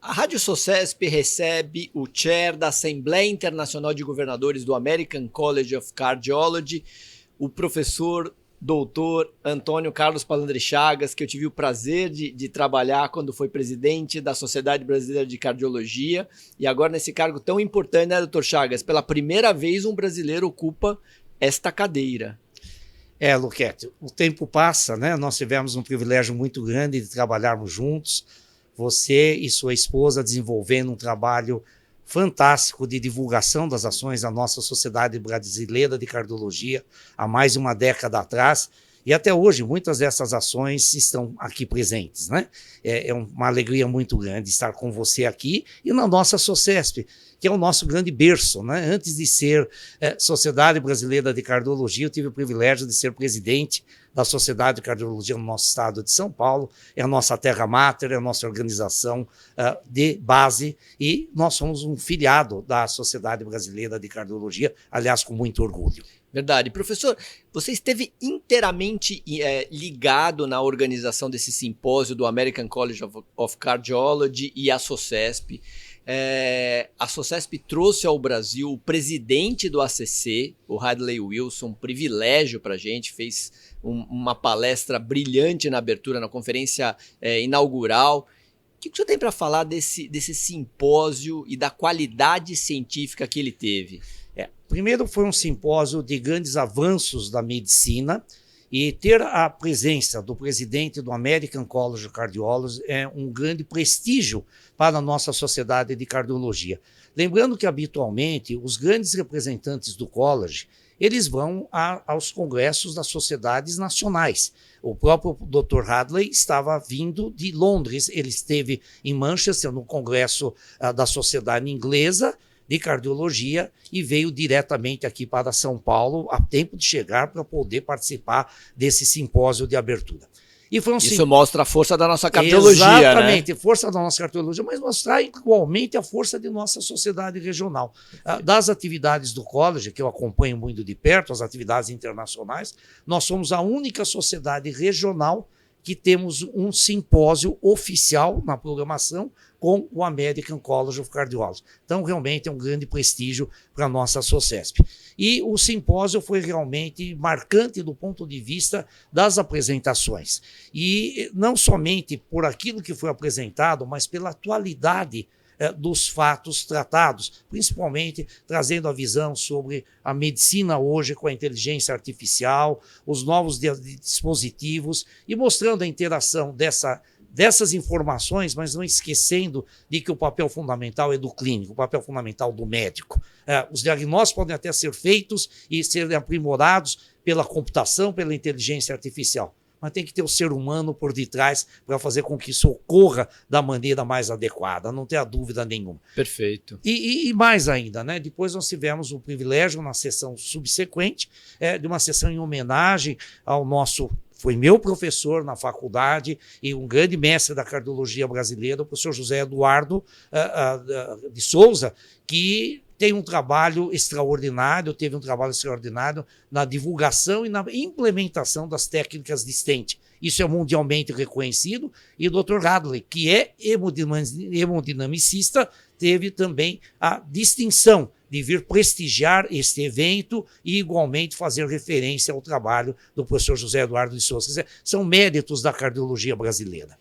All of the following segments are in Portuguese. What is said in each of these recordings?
A Rádio Socesp recebe o chair da Assembleia Internacional de Governadores do American College of Cardiology, o professor doutor Antônio Carlos Palandri Chagas, que eu tive o prazer de trabalhar quando foi presidente da Sociedade Brasileira de Cardiologia, e agora nesse cargo tão importante, né, doutor Chagas? Pela primeira vez um brasileiro ocupa esta cadeira. Luquete, o tempo passa, né? Nós tivemos um privilégio muito grande de trabalharmos juntos, você e sua esposa desenvolvendo um trabalho fantástico de divulgação das ações da nossa Sociedade Brasileira de Cardiologia há mais de uma década atrás, e até hoje muitas dessas ações estão aqui presentes, né? É uma alegria muito grande estar com você aqui e na nossa Socesp, que é o nosso grande berço, né? Antes de ser Sociedade Brasileira de Cardiologia, eu tive o privilégio de ser presidente da Sociedade de Cardiologia no nosso estado de São Paulo, é a nossa terra máter, é a nossa organização de base, e nós somos um filiado da Sociedade Brasileira de Cardiologia, aliás, com muito orgulho. Verdade. Professor, você esteve inteiramente ligado na organização desse simpósio do American College of Cardiology e a Socesp. A Socesp trouxe ao Brasil o presidente do ACC, o Hadley Wilson, um privilégio para a gente, fez uma palestra brilhante na abertura, na conferência inaugural. O que o senhor tem para falar desse simpósio e da qualidade científica que ele teve? Primeiro, foi um simpósio de grandes avanços da medicina, e ter a presença do presidente do American College of Cardiology é um grande prestígio para a nossa sociedade de cardiologia. Lembrando que, habitualmente, os grandes representantes do college, eles vão aos congressos das sociedades nacionais. O próprio Dr. Hadley estava vindo de Londres, ele esteve em Manchester, no congresso da Sociedade Inglesa de Cardiologia, e veio diretamente aqui para São Paulo a tempo de chegar para poder participar desse simpósio de abertura. E foi Isso mostra a força da nossa cardiologia, exatamente, né? Força da nossa cardiologia, mas mostrar igualmente a força de nossa sociedade regional. Das atividades do college, que eu acompanho muito de perto, as atividades internacionais, nós somos a única sociedade regional que temos um simpósio oficial na programação com o American College of Cardiology. Então, realmente é um grande prestígio para a nossa Socesp. E o simpósio foi realmente marcante do ponto de vista das apresentações. E não somente por aquilo que foi apresentado, mas pela atualidade dos fatos tratados, principalmente trazendo a visão sobre a medicina hoje com a inteligência artificial, os novos dispositivos, e mostrando a interação dessas informações, mas não esquecendo de que o papel fundamental é do clínico, o papel fundamental do médico. Os diagnósticos podem até ser feitos e serem aprimorados pela computação, pela inteligência artificial, mas tem que ter o ser humano por detrás para fazer com que isso ocorra da maneira mais adequada, não tenha dúvida nenhuma. Perfeito. E mais ainda, né? Depois nós tivemos o privilégio, na sessão subsequente, de uma sessão em homenagem ao foi meu professor na faculdade e um grande mestre da cardiologia brasileira, o professor José Eduardo de Souza, que teve um trabalho extraordinário na divulgação e na implementação das técnicas de stent. Isso é mundialmente reconhecido, e o Dr. Hadley, que é hemodinamicista, teve também a distinção de vir prestigiar este evento e igualmente fazer referência ao trabalho do professor José Eduardo de Souza. Quer dizer, são méritos da cardiologia brasileira.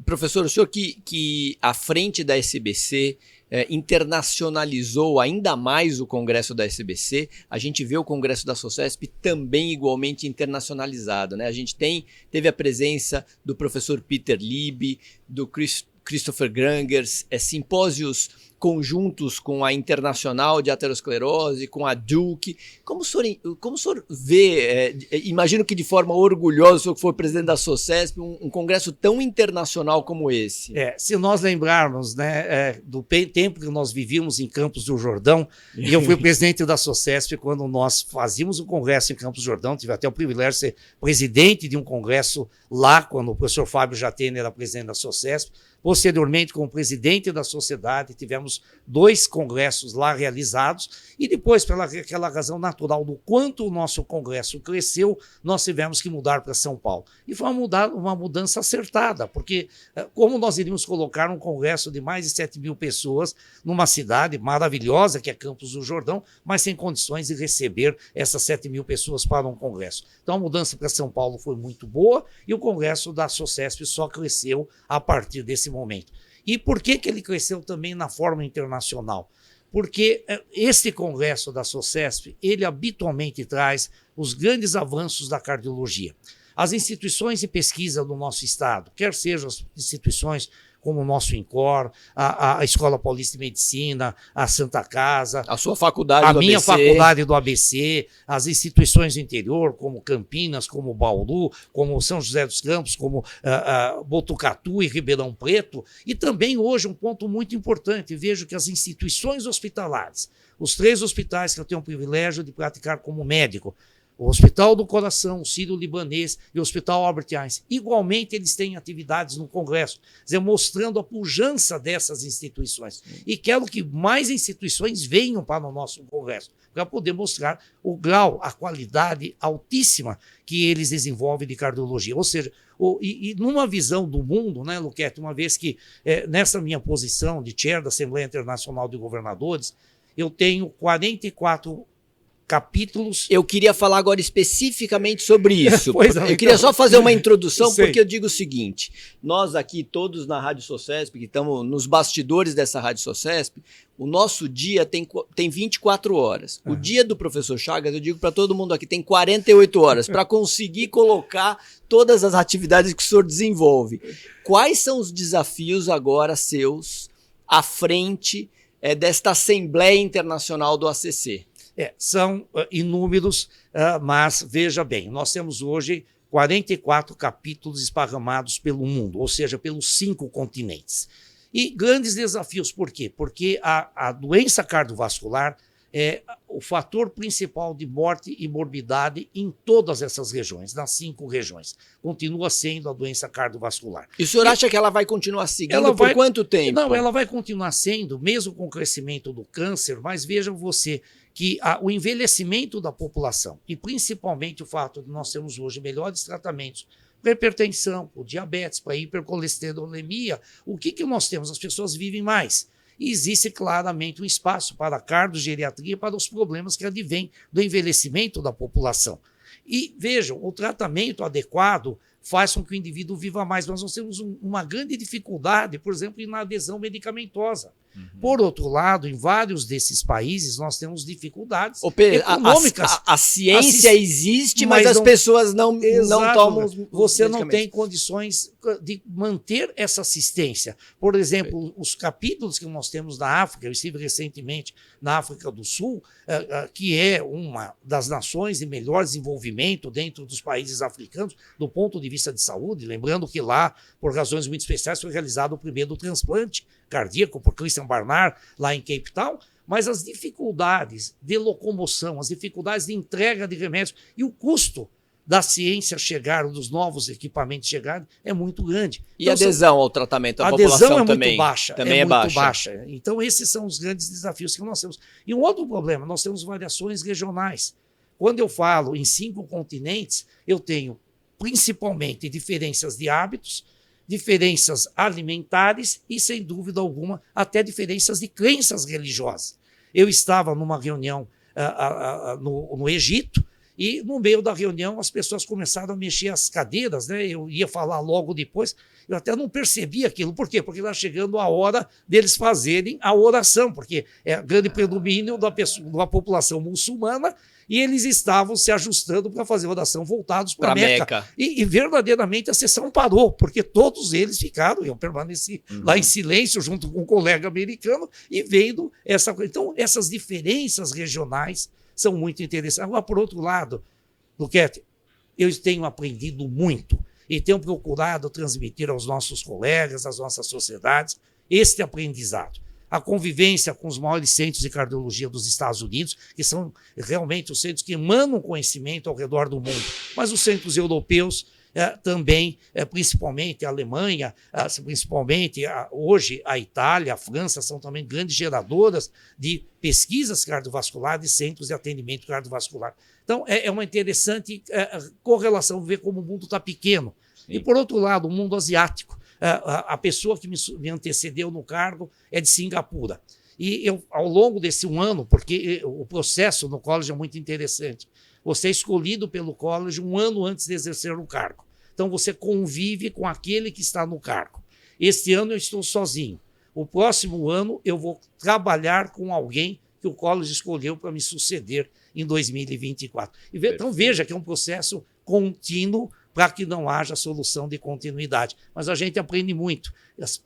Professor, o senhor que à frente da SBC internacionalizou ainda mais o congresso da SBC, a gente vê o congresso da Socesp também igualmente internacionalizado, né? A gente teve a presença do professor Peter Lieb, do Christopher Grangers, simpósios conjuntos com a Internacional de Aterosclerose, com a Duke. Como o senhor vê, imagino que de forma orgulhosa o senhor que foi presidente da Socesp, um congresso tão internacional como esse? Se nós lembrarmos, né, do tempo que nós vivíamos em Campos do Jordão, e eu fui presidente da Socesp quando nós fazíamos o congresso em Campos do Jordão, tive até o privilégio de ser presidente de um congresso lá, quando o professor Fábio Jatene era presidente da Socesp. Posteriormente, como presidente da sociedade, tivemos 2 congressos lá realizados e depois, pela aquela razão natural do quanto o nosso congresso cresceu, nós tivemos que mudar para São Paulo. E foi uma mudança acertada, porque como nós iríamos colocar um congresso de mais de 7 mil pessoas numa cidade maravilhosa, que é Campos do Jordão, mas sem condições de receber essas 7 mil pessoas para um congresso. Então, a mudança para São Paulo foi muito boa e o congresso da SOCESP só cresceu a partir desse momento. E por que ele cresceu também na forma internacional? Porque esse congresso da SOCESP, ele habitualmente traz os grandes avanços da cardiologia. As instituições de pesquisa do nosso estado, quer sejam as instituições como o nosso INCOR, a Escola Paulista de Medicina, a Santa Casa, a sua faculdade a do minha ABC. faculdade do ABC, as instituições do interior, como Campinas, como Bauru, como São José dos Campos, como Botucatu e Ribeirão Preto, e também hoje um ponto muito importante, vejo que as instituições hospitalares, os 3 hospitais que eu tenho o privilégio de praticar como médico, o Hospital do Coração, o Sírio-Libanês e o Hospital Albert Einstein. Igualmente, eles têm atividades no Congresso, quer dizer, mostrando a pujança dessas instituições. E quero que mais instituições venham para o nosso Congresso, para poder mostrar o grau, a qualidade altíssima que eles desenvolvem de cardiologia. Ou seja, e numa visão do mundo, né, Luquete, uma vez que nessa minha posição de chair da Assembleia Internacional de Governadores, eu tenho 44 capítulos. Eu queria falar agora especificamente sobre isso. Eu queria só fazer uma introdução, porque eu digo o seguinte: nós aqui, todos na Rádio SOCESP, que estamos nos bastidores dessa Rádio SOCESP, o nosso dia tem 24 horas. O dia do professor Chagas, eu digo para todo mundo aqui, tem 48 horas para conseguir colocar todas as atividades que o senhor desenvolve. Quais são os desafios agora seus à frente desta Assembleia Internacional do ACC? São inúmeros, mas veja bem, nós temos hoje 44 capítulos esparramados pelo mundo, ou seja, pelos 5 continentes. E grandes desafios, por quê? Porque a doença cardiovascular é o fator principal de morte e morbidade em todas essas regiões, nas 5 regiões. Continua sendo a doença cardiovascular. E o senhor acha que ela vai continuar seguindo por quanto tempo? Não, ela vai continuar sendo, mesmo com o crescimento do câncer, mas vejam você que o envelhecimento da população, e principalmente o fato de nós termos hoje melhores tratamentos para hipertensão, para diabetes, para hipercolesterolemia, o que nós temos? As pessoas vivem mais. E existe claramente um espaço para a cardiogeriatria, para os problemas que advêm do envelhecimento da população. E vejam, o tratamento adequado faz com que o indivíduo viva mais, mas nós temos uma grande dificuldade, por exemplo, na adesão medicamentosa. Por outro lado, em vários desses países, nós temos dificuldades econômicas. A ciência existe, mas as pessoas não tomam os Você não tem condições de manter essa assistência. Por exemplo, os capítulos que nós temos na África, eu estive recentemente na África do Sul, que é uma das nações de melhor desenvolvimento dentro dos países africanos, do ponto de vista de saúde, lembrando que lá, por razões muito especiais, foi realizado o primeiro transplante cardíaco por Christian Barnard, lá em Cape Town, mas as dificuldades de locomoção, as dificuldades de entrega de remédios e o custo da ciência chegar, dos novos equipamentos chegarem, é muito grande. E a adesão ao tratamento? A adesão é muito baixa. Também é muito baixa. Então, esses são os grandes desafios que nós temos. E um outro problema, nós temos variações regionais. Quando eu falo em 5 continentes, eu tenho principalmente diferenças de hábitos, diferenças alimentares e, sem dúvida alguma, até diferenças de crenças religiosas. Eu estava numa reunião no Egito e, no meio da reunião, as pessoas começaram a mexer as cadeiras, né? Eu ia falar logo depois, eu até não percebi aquilo. Por quê? Porque estava chegando a hora deles fazerem a oração, porque é grande predomínio da população muçulmana, e eles estavam se ajustando para fazer oração voltados para Meca. E verdadeiramente a sessão parou, porque todos eles ficaram, eu permaneci lá em silêncio junto com um colega americano e vendo essa coisa. Então, essas diferenças regionais são muito interessantes. Agora, por outro lado, Luquete, eu tenho aprendido muito e tenho procurado transmitir aos nossos colegas, às nossas sociedades, este aprendizado. A convivência com os maiores centros de cardiologia dos Estados Unidos, que são realmente os centros que emanam conhecimento ao redor do mundo, mas os centros europeus, também, principalmente a Alemanha, principalmente hoje a Itália, a França, são também grandes geradoras de pesquisas cardiovasculares e centros de atendimento cardiovascular. Então, é uma interessante correlação, ver como o mundo está pequeno. Sim. E, por outro lado, o mundo asiático. A pessoa que me antecedeu no cargo é de Singapura. E eu, ao longo desse um ano, porque o processo no college é muito interessante, você é escolhido pelo college um ano antes de exercer o cargo. Então, você convive com aquele que está no cargo. Este ano eu estou sozinho. O próximo ano eu vou trabalhar com alguém que o college escolheu para me suceder em 2024. Então, veja que é um processo contínuo para que não haja solução de continuidade. Mas a gente aprende muito,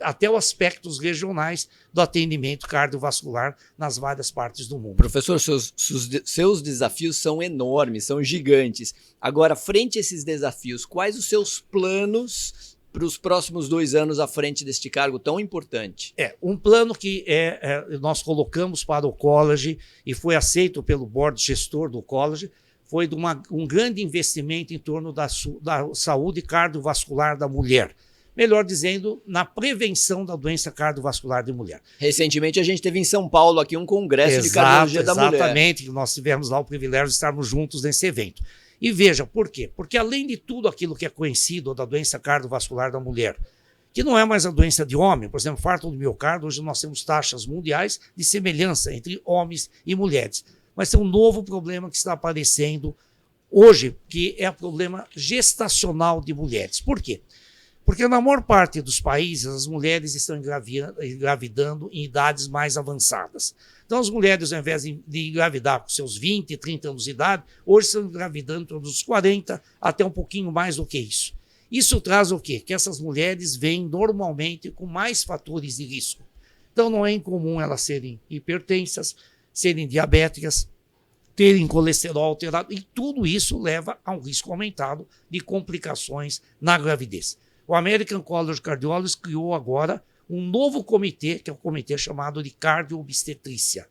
até os aspectos regionais do atendimento cardiovascular nas várias partes do mundo. Professor, seus desafios são enormes, são gigantes. Agora, frente a esses desafios, quais os seus planos para os próximos 2 anos à frente deste cargo tão importante? Um plano que nós colocamos para o college e foi aceito pelo board gestor do college, foi de um grande investimento em torno da saúde cardiovascular da mulher. Melhor dizendo, na prevenção da doença cardiovascular de mulher. Recentemente a gente teve em São Paulo aqui um congresso de cardiologia da mulher. Exatamente, nós tivemos lá o privilégio de estarmos juntos nesse evento. E veja, por quê? Porque além de tudo aquilo que é conhecido da doença cardiovascular da mulher, que não é mais a doença de homem, por exemplo, infarto do miocárdio, hoje nós temos taxas mundiais de semelhança entre homens e mulheres. Mas tem um novo problema que está aparecendo hoje, que é o problema gestacional de mulheres. Por quê? Porque na maior parte dos países, as mulheres estão engravidando em idades mais avançadas. Então, as mulheres, ao invés de engravidar com seus 20, 30 anos de idade, hoje estão engravidando dos 40 até um pouquinho mais do que isso. Isso traz o quê? Que essas mulheres vêm normalmente com mais fatores de risco. Então, não é incomum elas serem hipertensas, serem diabéticas, terem colesterol alterado, e tudo isso leva a um risco aumentado de complicações na gravidez. O American College of Cardiology criou agora um novo comitê, que é um comitê chamado de cardio-obstetrícia.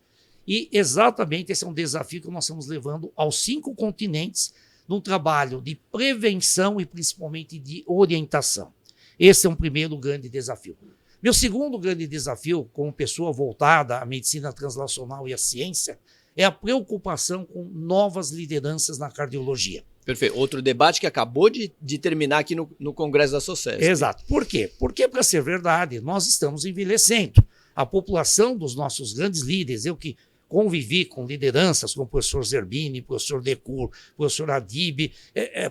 E exatamente esse é um desafio que nós estamos levando aos 5 continentes num trabalho de prevenção e principalmente de orientação. Esse é um primeiro grande desafio. Meu segundo grande desafio, como pessoa voltada à medicina translacional e à ciência, é a preocupação com novas lideranças na cardiologia. Perfeito. Outro debate que acabou de terminar aqui no Congresso da SOCESP. Exato. Por quê? Porque, para ser verdade, nós estamos envelhecendo. A população dos nossos grandes líderes, eu que convivi com lideranças como o professor Zerbini, professor Decour, professor Adib,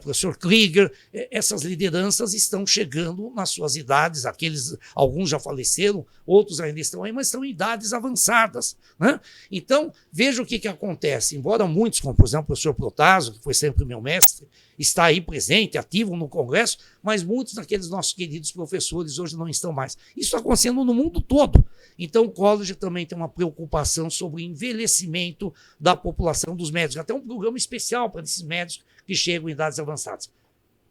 professor Krieger, essas lideranças estão chegando nas suas idades, alguns já faleceram, outros ainda estão aí, mas estão em idades avançadas, né? Então, veja o que acontece. Embora muitos, como por exemplo o professor Protásio, que foi sempre meu mestre, está aí presente, ativo no Congresso, mas muitos daqueles nossos queridos professores hoje não estão mais. Isso está acontecendo no mundo todo. Então, o college também tem uma preocupação sobre o envelhecimento da população dos médicos. Até um programa especial para esses médicos que chegam em idades avançadas.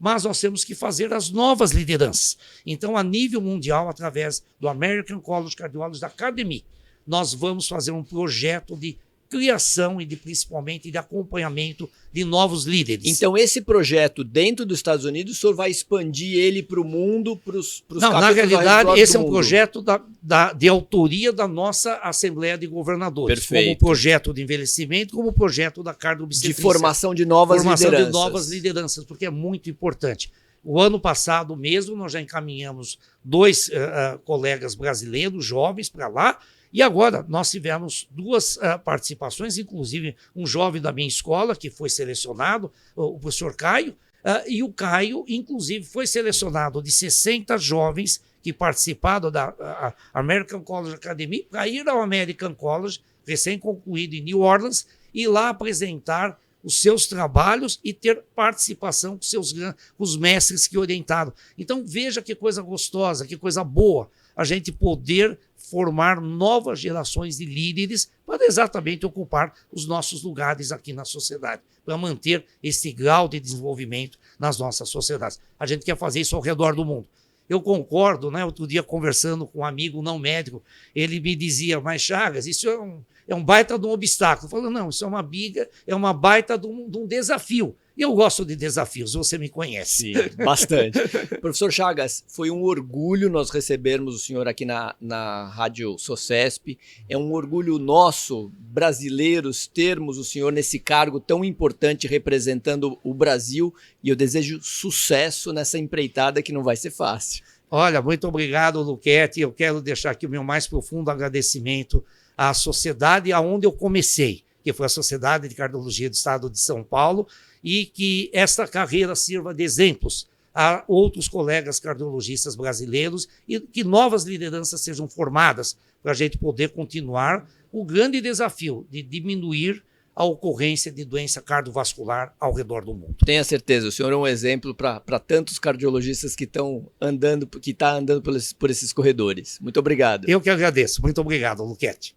Mas nós temos que fazer as novas lideranças. Então, a nível mundial, através do American College of Cardiology Academy, nós vamos fazer um projeto de criação e principalmente de acompanhamento de novos líderes. Então, esse projeto dentro dos Estados Unidos, o senhor vai expandir ele para o mundo, para os Não, na realidade, esse é um projeto de autoria da nossa Assembleia de Governadores. Perfeito. Como projeto de envelhecimento, como projeto da cardiobstetrícia. De formação de novas lideranças, porque é muito importante. O ano passado mesmo, nós já encaminhamos 2 colegas brasileiros, jovens, para lá. E agora nós tivemos 2 participações, inclusive um jovem da minha escola que foi selecionado, o professor Caio, e o Caio, inclusive, foi selecionado de 60 jovens que participaram da American College Academy para ir ao American College, recém-concluído em New Orleans, e lá apresentar os seus trabalhos e ter participação com os mestres que orientaram. Então, veja que coisa gostosa, que coisa boa, a gente poder formar novas gerações de líderes para exatamente ocupar os nossos lugares aqui na sociedade, para manter esse grau de desenvolvimento nas nossas sociedades. A gente quer fazer isso ao redor do mundo. Eu concordo, né? Outro dia conversando com um amigo não médico, ele me dizia, mas Chagas, isso é um baita de um obstáculo. Eu falo, não, isso é uma baita de um desafio. E eu gosto de desafios, você me conhece. Sim, bastante. Professor Chagas, foi um orgulho nós recebermos o senhor aqui na Rádio Socesp. É um orgulho nosso, brasileiros, termos o senhor nesse cargo tão importante representando o Brasil. E eu desejo sucesso nessa empreitada que não vai ser fácil. Olha, muito obrigado, Luquete. Eu quero deixar aqui o meu mais profundo agradecimento à sociedade aonde eu comecei, que foi a Sociedade de Cardiologia do Estado de São Paulo, e que esta carreira sirva de exemplos a outros colegas cardiologistas brasileiros e que novas lideranças sejam formadas para a gente poder continuar o grande desafio de diminuir a ocorrência de doença cardiovascular ao redor do mundo. Tenha certeza, o senhor é um exemplo para tantos cardiologistas que estão andando, por esses corredores. Muito obrigado. Eu que agradeço. Muito obrigado, Luquete.